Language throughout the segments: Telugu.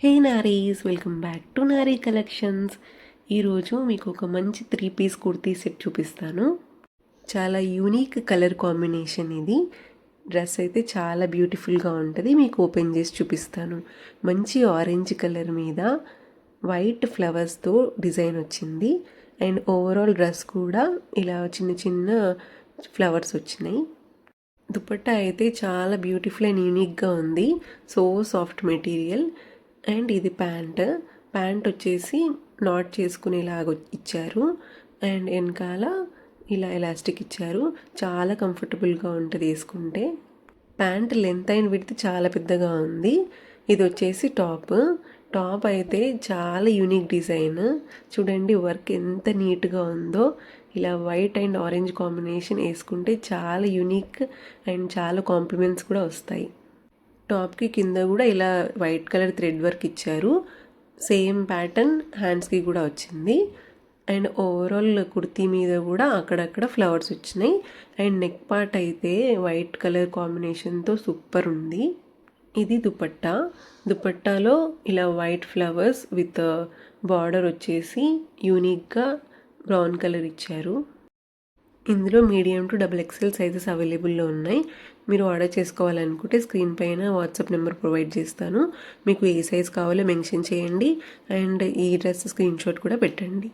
Hey నారీస్, welcome back to Nari collections. ఈరోజు మీకు ఒక మంచి 3 పీస్ కుర్తీ సెట్ చూపిస్తాను. చాలా యూనిక్ కలర్ కాంబినేషన్ ఇది. డ్రెస్ అయితే చాలా బ్యూటిఫుల్గా ఉంటుంది. మీకు ఓపెన్ చేసి చూపిస్తాను. మంచి ఆరెంజ్ కలర్ మీద వైట్ ఫ్లవర్స్తో డిజైన్ వచ్చింది. అండ్ ఓవరాల్ డ్రెస్ కూడా ఇలా చిన్న చిన్న ఫ్లవర్స్ వచ్చినాయి. దుపట్టా అయితే చాలా బ్యూటిఫుల్ అండ్ యూనిక్గా ఉంది. So soft material. అండ్ ఇది ప్యాంట్ వచ్చేసి నాట్ చేసుకునేలాగా ఇచ్చారు. అండ్ వెనకాల ఇలా ఎలాస్టిక్ ఇచ్చారు. చాలా కంఫర్టబుల్గా ఉంటుంది వేసుకుంటే. ప్యాంట్ లెంత్ అండ్ విడ్త్ చాలా పెద్దగా ఉంది. ఇది వచ్చేసి టాప్ అయితే చాలా యూనిక్ డిజైన్. చూడండి వర్క్ ఎంత నీట్గా ఉందో. ఇలా వైట్ అండ్ ఆరెంజ్ కాంబినేషన్ వేసుకుంటే చాలా యూనిక్ అండ్ చాలా కాంప్లిమెంట్స్ కూడా వస్తాయి. టాప్కి కింద కూడా ఇలా వైట్ కలర్ థ్రెడ్ వర్క్ ఇచ్చారు. సేమ్ ప్యాటర్న్ హ్యాండ్స్కి కూడా వచ్చింది. అండ్ ఓవరాల్ కుర్తీ మీద కూడా అక్కడక్కడ ఫ్లవర్స్ వచ్చినాయి. అండ్ నెక్ పార్ట్ అయితే వైట్ కలర్ కాంబినేషన్తో సూపర్ ఉంది. ఇది దుపట్టాలో ఇలా వైట్ ఫ్లవర్స్ విత్ బార్డర్ వచ్చేసి యూనిక్గా బ్రౌన్ కలర్ ఇచ్చారు. ఇందులో మీడియం టు XXL సైజెస్ అవైలబుల్లో ఉన్నాయి. మీరు ఆర్డర్ చేసుకోవాలనుకుంటే స్క్రీన్ పైన వాట్సాప్ నెంబర్ ప్రొవైడ్ చేస్తాను. మీకు ఏ సైజ్ కావాలో మెన్షన్ చేయండి. అండ్ ఈ డ్రెస్ స్క్రీన్ షాట్ కూడా పెట్టండి.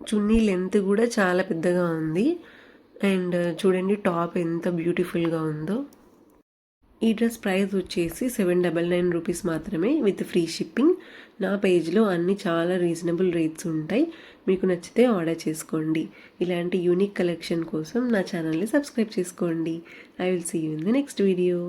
చున్నీ లెంత్ కూడా చాలా పెద్దగా ఉంది. అండ్ చూడండి టాప్ ఎంత బ్యూటిఫుల్గా ఉందో. ఈ డ్రెస్ ప్రైస్ వచ్చేసి 799 రూపీస్ మాత్రమే విత్ ఫ్రీ షిప్పింగ్. నా పేజ్లో అన్ని చాలా రీజనబుల్ రేట్స్ ఉంటాయి. మీకు నచ్చితే ఆర్డర్ చేసుకోండి. ఇలాంటి యూనిక్ కలెక్షన్ కోసం నా ఛానల్ని సబ్స్క్రైబ్ చేసుకోండి. I will see you in the next video.